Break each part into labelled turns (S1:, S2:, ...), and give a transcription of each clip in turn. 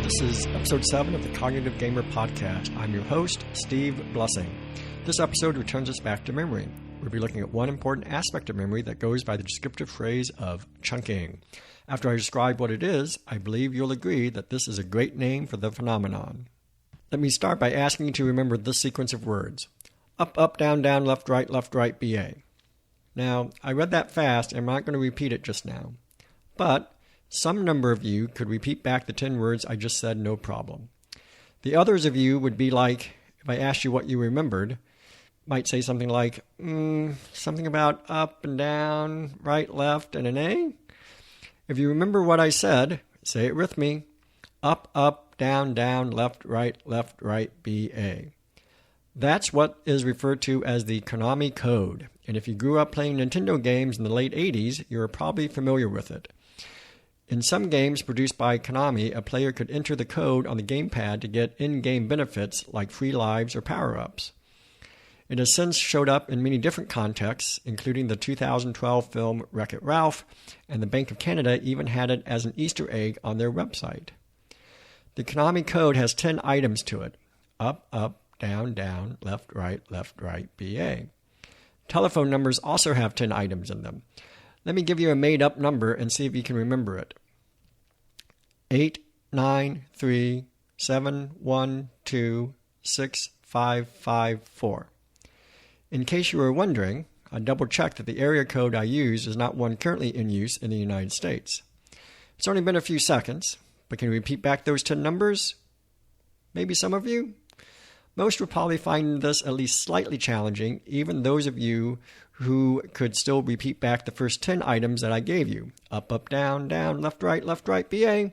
S1: This is episode 7 of the Cognitive Gamer Podcast. I'm your host, Steve Blessing. This episode returns us back to memory. We'll be looking at one important aspect of memory that goes by the descriptive phrase of chunking. After I describe what it is, I believe you'll agree that this is a great name for the phenomenon. Let me start by asking you to remember this sequence of words. Up, up, down, down, left, right, BA. Now, I read that fast and I'm not going to repeat it just now. But some number of you could repeat back the 10 words I just said no problem. The others of you would be like, if I asked you what you remembered, might say something like, something about up and down, right, left, and an A. If you remember what I said, say it with me. Up, up, down, down, left, right, BA. That's what is referred to as the Konami code. And if you grew up playing Nintendo games in the late 80s, you're probably familiar with it. In some games produced by Konami, a player could enter the code on the gamepad to get in-game benefits like free lives or power-ups. It has since showed up in many different contexts, including the 2012 film Wreck-It Ralph, and the Bank of Canada even had it as an Easter egg on their website. The Konami code has 10 items to it. Up, up, down, down, left, right, BA. Telephone numbers also have 10 items in them. Let me give you a made-up number and see if you can remember it. 89371265554. In case you were wondering, I double-checked that the area code I use is not one currently in use in the United States. It's only been a few seconds, but can you repeat back those 10 numbers? Maybe some of you? Most will probably find this at least slightly challenging, even those of you who could still repeat back the first 10 items that I gave you. Up, up, down, down, left, right, BA.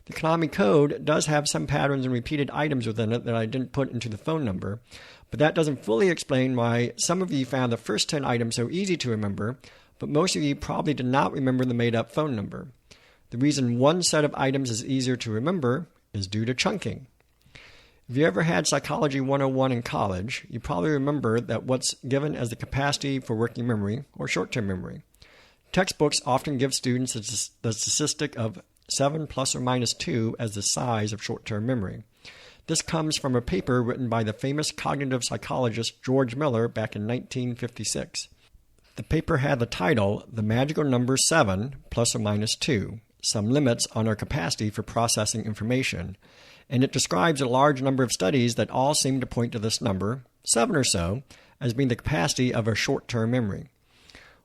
S1: The Konami code does have some patterns and repeated items within it that I didn't put into the phone number, but that doesn't fully explain why some of you found the first 10 items so easy to remember, but most of you probably did not remember the made-up phone number. The reason one set of items is easier to remember is due to chunking. If you ever had Psychology 101 in college, you probably remember that what's given as the capacity for working memory, or short-term memory. Textbooks often give students the statistic of 7 plus or minus 2 as the size of short-term memory. This comes from a paper written by the famous cognitive psychologist George Miller back in 1956. The paper had the title, The Magical Number 7 plus or minus 2, Some Limits on Our Capacity for Processing Information, and it describes a large number of studies that all seem to point to this number, 7 or so, as being the capacity of our short-term memory.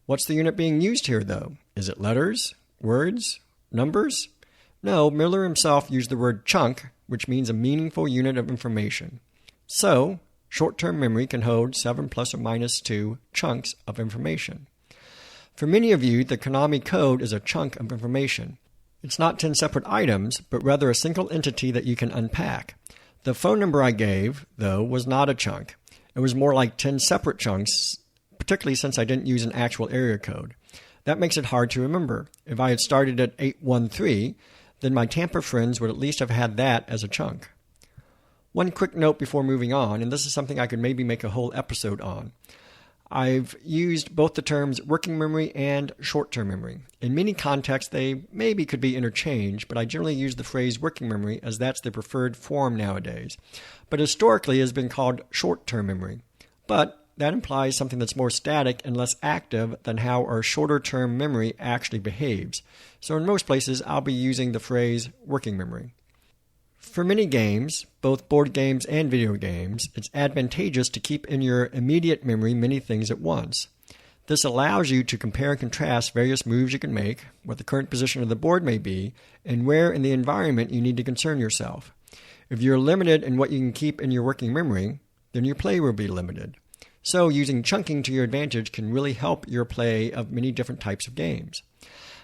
S1: What's the unit being used here, though? Is it letters? Words? Numbers? No, Miller himself used the word chunk, which means a meaningful unit of information. So, short-term memory can hold 7 plus or minus 2 chunks of information. For many of you, the Konami code is a chunk of information. It's not 10 separate items, but rather a single entity that you can unpack. The phone number I gave, though, was not a chunk. It was more like 10 separate chunks, particularly since I didn't use an actual area code. That makes it hard to remember. If I had started at 813, then my Tampa friends would at least have had that as a chunk. One quick note before moving on, and this is something I could maybe make a whole episode on. I've used both the terms working memory and short-term memory. In many contexts, they maybe could be interchanged, but I generally use the phrase working memory as that's the preferred form nowadays. But historically, it has been called short-term memory. But that implies something that's more static and less active than how our shorter-term memory actually behaves. So in most places, I'll be using the phrase working memory. For many games, both board games and video games, it's advantageous to keep in your immediate memory many things at once. This allows you to compare and contrast various moves you can make, what the current position of the board may be, and where in the environment you need to concern yourself. If you're limited in what you can keep in your working memory, then your play will be limited. So using chunking to your advantage can really help your play of many different types of games.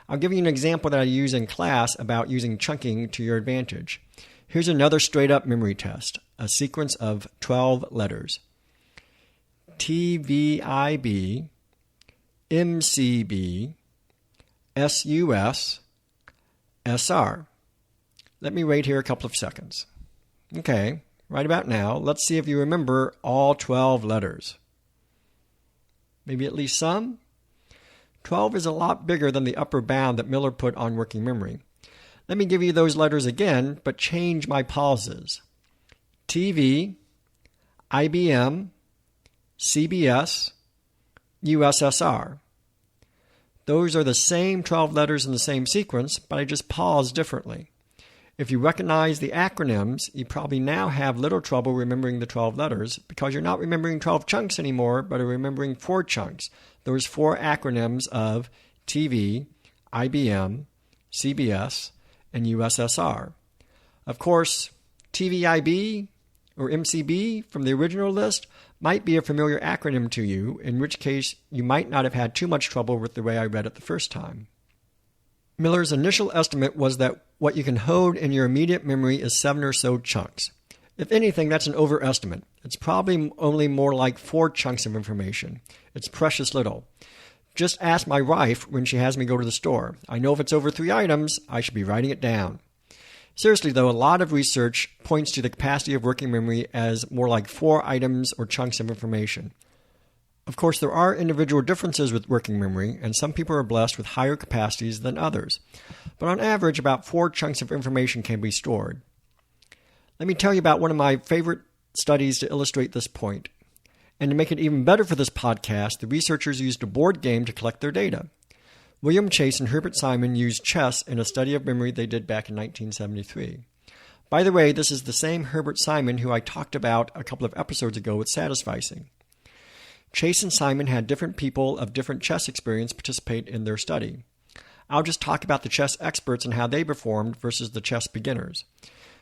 S1: I'll give you an example that I use in class about using chunking to your advantage. Here's another straight-up memory test, a sequence of 12 letters. TVIB, MCB, SUS, SR. Let me wait here a couple of seconds. Okay, right about now, let's see if you remember all 12 letters. Maybe at least some? 12 is a lot bigger than the upper bound that Miller put on working memory. Let me give you those letters again, but change my pauses. TV, IBM, CBS, USSR. Those are the same 12 letters in the same sequence, but I just paused differently. If you recognize the acronyms, you probably now have little trouble remembering the 12 letters because you're not remembering 12 chunks anymore, but are remembering 4 chunks. Those 4 acronyms of TV, IBM, CBS, and USSR. Of course, TVIB or MCB from the original list might be a familiar acronym to you, in which case you might not have had too much trouble with the way I read it the first time. Miller's initial estimate was that what you can hold in your immediate memory is 7 or so chunks. If anything, that's an overestimate. It's probably only more like 4 chunks of information. It's precious little. Just ask my wife when she has me go to the store. I know if it's over 3 items, I should be writing it down. Seriously, though, a lot of research points to the capacity of working memory as more like 4 items or chunks of information. Of course, there are individual differences with working memory, and some people are blessed with higher capacities than others. But on average, about 4 chunks of information can be stored. Let me tell you about one of my favorite studies to illustrate this point. And to make it even better for this podcast, the researchers used a board game to collect their data. William Chase and Herbert Simon used chess in a study of memory they did back in 1973. By the way, this is the same Herbert Simon who I talked about a couple of episodes ago with Satisficing. Chase and Simon had different people of different chess experience participate in their study. I'll just talk about the chess experts and how they performed versus the chess beginners.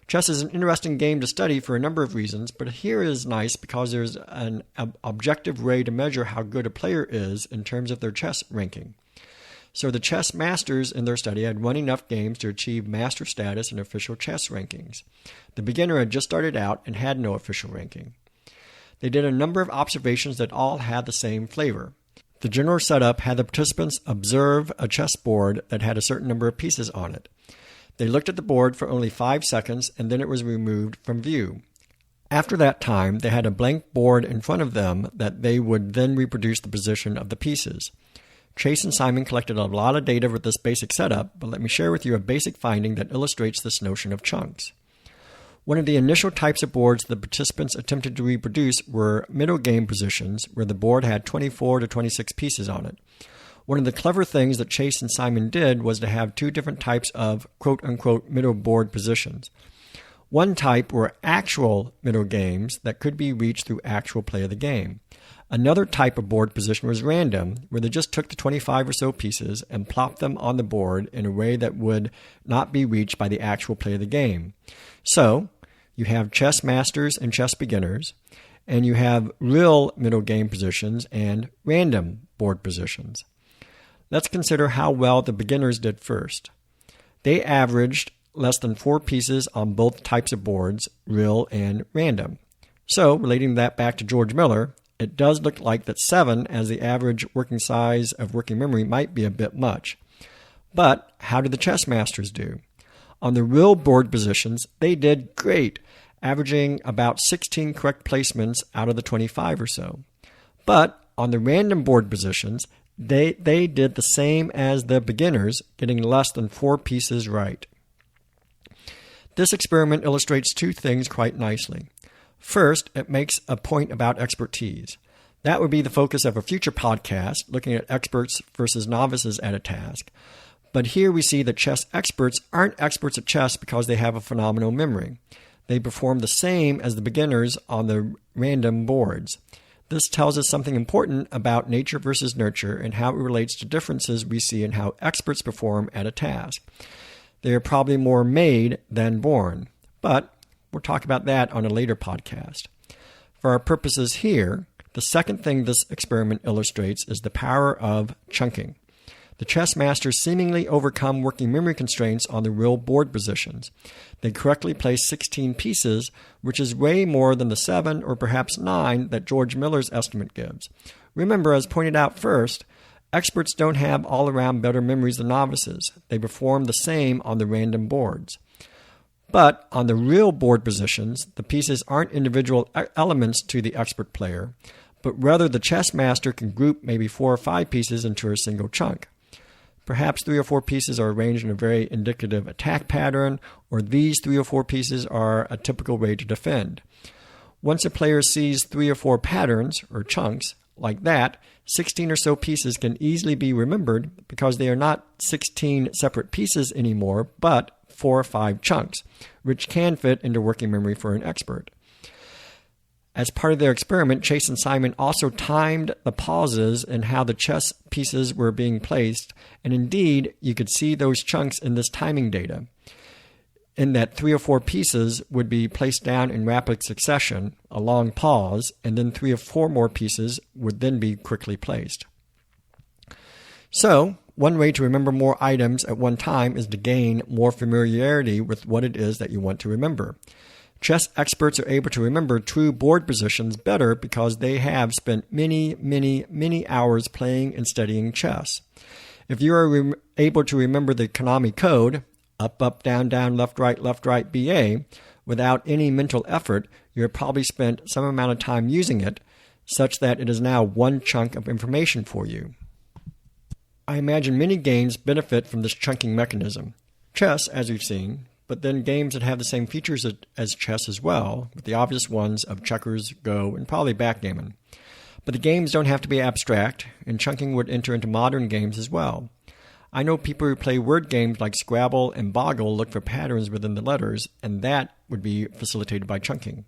S1: Chess is an interesting game to study for a number of reasons, but here is nice because there's an objective way to measure how good a player is in terms of their chess ranking. So the chess masters in their study had won enough games to achieve master status in official chess rankings. The beginner had just started out and had no official ranking. They did a number of observations that all had the same flavor. The general setup had the participants observe a chessboard that had a certain number of pieces on it. They looked at the board for only 5 seconds and then it was removed from view. After that time, they had a blank board in front of them that they would then reproduce the position of the pieces. Chase and Simon collected a lot of data with this basic setup, but let me share with you a basic finding that illustrates this notion of chunks. One of the initial types of boards the participants attempted to reproduce were middle game positions, where the board had 24 to 26 pieces on it. One of the clever things that Chase and Simon did was to have 2 different types of quote-unquote middle board positions. One type were actual middle games that could be reached through actual play of the game. Another type of board position was random, where they just took the 25 or so pieces and plopped them on the board in a way that would not be reached by the actual play of the game. So, you have chess masters and chess beginners, and you have real middle game positions and random board positions. Let's consider how well the beginners did first. They averaged less than 4 pieces on both types of boards, real and random. So, relating that back to George Miller, it does look like that 7 as the average working size of working memory might be a bit much. But how did the chess masters do? On the real board positions, they did great, averaging about 16 correct placements out of the 25 or so. But on the random board positions, they did the same as the beginners, getting less than 4 pieces right. This experiment illustrates 2 things quite nicely. First, it makes a point about expertise. That would be the focus of a future podcast, looking at experts versus novices at a task. But here we see that chess experts aren't experts at chess because they have a phenomenal memory. They perform the same as the beginners on the random boards. This tells us something important about nature versus nurture and how it relates to differences we see in how experts perform at a task. They are probably more made than born, but we'll talk about that on a later podcast. For our purposes here, the second thing this experiment illustrates is the power of chunking. The chess masters seemingly overcome working memory constraints on the real board positions. They correctly place 16 pieces, which is way more than the 7 or perhaps 9 that George Miller's estimate gives. Remember, as pointed out first, experts don't have all-around better memories than novices. They perform the same on the random boards. But on the real board positions, the pieces aren't individual elements to the expert player, but rather the chess master can group maybe 4 or 5 pieces into a single chunk. Perhaps 3 or 4 pieces are arranged in a very indicative attack pattern, or these 3 or 4 pieces are a typical way to defend. Once a player sees 3 or 4 patterns, or chunks, like that, 16 or so pieces can easily be remembered because they are not 16 separate pieces anymore, but 4 or 5 chunks, which can fit into working memory for an expert. As part of their experiment, Chase and Simon also timed the pauses in how the chess pieces were being placed, and indeed, you could see those chunks in this timing data, in that 3 or 4 pieces would be placed down in rapid succession, a long pause, and then 3 or 4 more pieces would then be quickly placed. So, one way to remember more items at one time is to gain more familiarity with what it is that you want to remember. Chess experts are able to remember true board positions better because they have spent many hours playing and studying chess. If you are able to remember the Konami code, up, down, left, right, BA, without any mental effort, you have probably spent some amount of time using it, such that it is now one chunk of information for you. I imagine many games benefit from this chunking mechanism. Chess, as we've seen, but then games that have the same features as chess as well, with the obvious ones of checkers, Go, and probably backgammon. But the games don't have to be abstract, and chunking would enter into modern games as well. I know people who play word games like Scrabble and Boggle look for patterns within the letters, and that would be facilitated by chunking.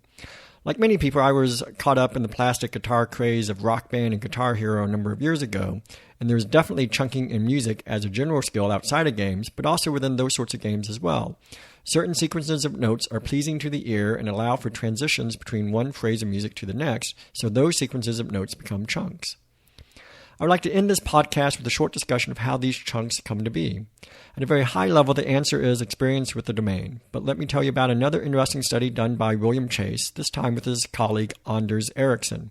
S1: Like many people, I was caught up in the plastic guitar craze of Rock Band and Guitar Hero a number of years ago, and there's definitely chunking in music as a general skill outside of games, but also within those sorts of games as well. Certain sequences of notes are pleasing to the ear and allow for transitions between one phrase of music to the next, so those sequences of notes become chunks. I would like to end this podcast with a short discussion of how these chunks come to be. At a very high level, the answer is experience with the domain. But let me tell you about another interesting study done by William Chase, this time with his colleague Anders Ericsson.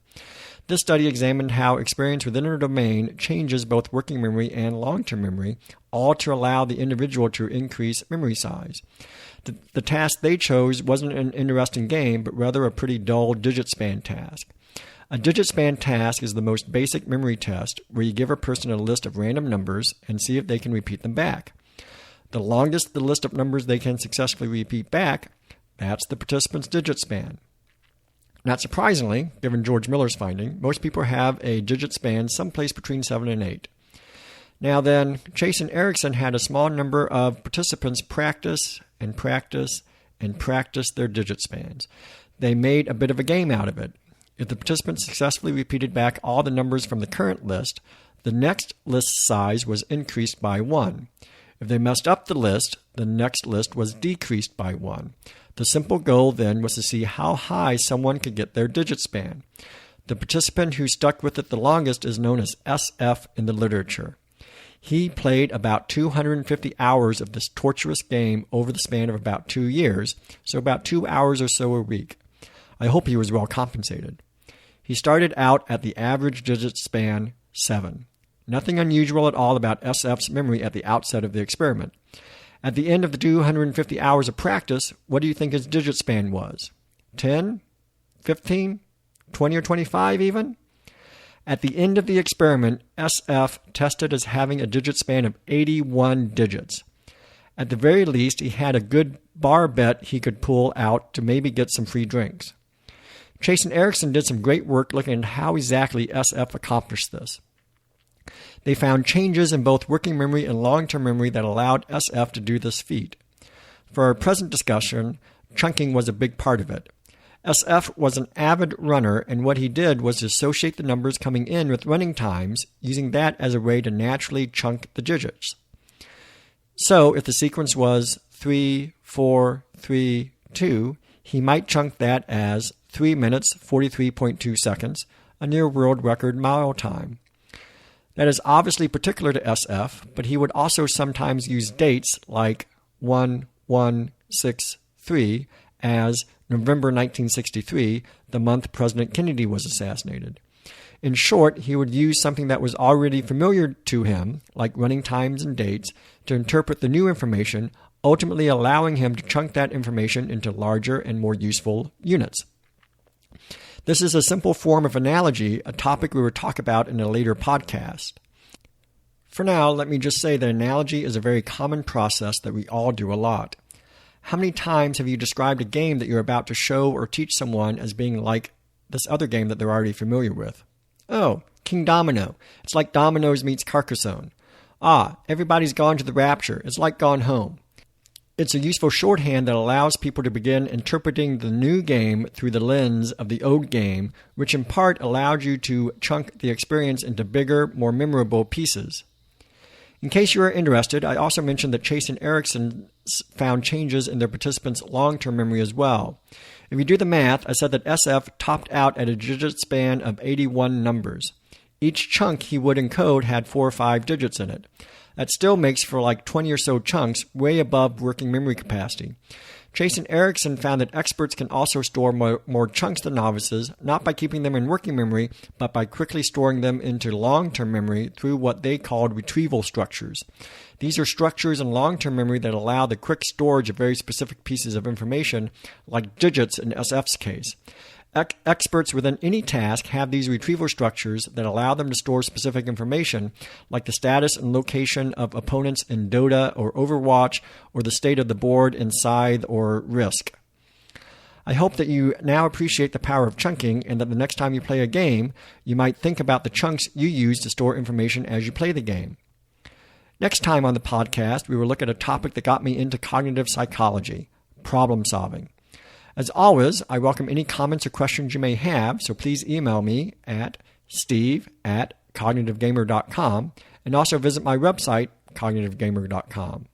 S1: This study examined how experience within a domain changes both working memory and long-term memory, all to allow the individual to increase memory size. The task they chose wasn't an interesting game, but rather a pretty dull digit span task. A digit span task is the most basic memory test where you give a person a list of random numbers and see if they can repeat them back. The longest the list of numbers they can successfully repeat back, that's the participant's digit span. Not surprisingly, given George Miller's finding, most people have a digit span someplace between 7 and 8. Now then, Chase and Ericsson had a small number of participants practice their digit spans. They made a bit of a game out of it. If the participants successfully repeated back all the numbers from the current list, the next list size was increased by 1. If they messed up the list, the next list was decreased by 1. The simple goal then was to see how high someone could get their digit span. The participant who stuck with it the longest is known as SF in the literature. He played about 250 hours of this torturous game over the span of about 2 years, so about 2 hours or so a week. I hope he was well compensated. He started out at the average digit span 7. Nothing unusual at all about SF's memory at the outset of the experiment. At the end of the 250 hours of practice, what do you think his digit span was? 10? 15? 20 or 25 even? At the end of the experiment, SF tested as having a digit span of 81 digits. At the very least, he had a good bar bet he could pull out to maybe get some free drinks. Chase and Ericsson did some great work looking at how exactly SF accomplished this. They found changes in both working memory and long-term memory that allowed SF to do this feat. For our present discussion, chunking was a big part of it. SF was an avid runner, and what he did was to associate the numbers coming in with running times, using that as a way to naturally chunk the digits. So if the sequence was 3, 4, 3, 2, he might chunk that as 3 minutes, 43.2 seconds, a near world record mile time. That is obviously particular to SF, but he would also sometimes use dates like 1163 as November 1963, the month President Kennedy was assassinated. In short, he would use something that was already familiar to him, like running times and dates, to interpret the new information, ultimately allowing him to chunk that information into larger and more useful units. This is a simple form of analogy, a topic we will talk about in a later podcast. For now, let me just say that analogy is a very common process that we all do a lot. How many times have you described a game that you're about to show or teach someone as being like this other game that they're already familiar with? Oh, King Domino. It's like Dominoes meets Carcassonne. Ah, everybody's gone to the rapture. It's like Gone Home. It's a useful shorthand that allows people to begin interpreting the new game through the lens of the old game, which in part allowed you to chunk the experience into bigger, more memorable pieces. In case you are interested, I also mentioned that Chase and Erickson found changes in their participants' long-term memory as well. If you do the math, I said that SF topped out at a digit span of 81 numbers. Each chunk he would encode had 4 or 5 digits in it. That still makes for like 20 or so chunks, way above working memory capacity. Chase and Erickson found that experts can also store more chunks than novices, not by keeping them in working memory, but by quickly storing them into long-term memory through what they called retrieval structures. These are structures in long-term memory that allow the quick storage of very specific pieces of information, like digits in SF's case. Experts within any task have these retrieval structures that allow them to store specific information, like the status and location of opponents in Dota or Overwatch, or the state of the board in Scythe or Risk. I hope that you now appreciate the power of chunking, and that the next time you play a game, you might think about the chunks you use to store information as you play the game. Next time on the podcast, we will look at a topic that got me into cognitive psychology, problem solving. As always, I welcome any comments or questions you may have, so please email me at steve@cognitivegamer.com, and also visit my website, cognitivegamer.com.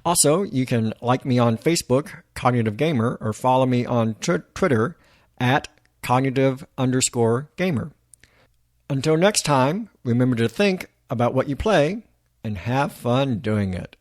S1: Also, you can like me on Facebook, Cognitive Gamer, or follow me on Twitter at @cognitive_gamer. Until next time, remember to think about what you play and have fun doing it.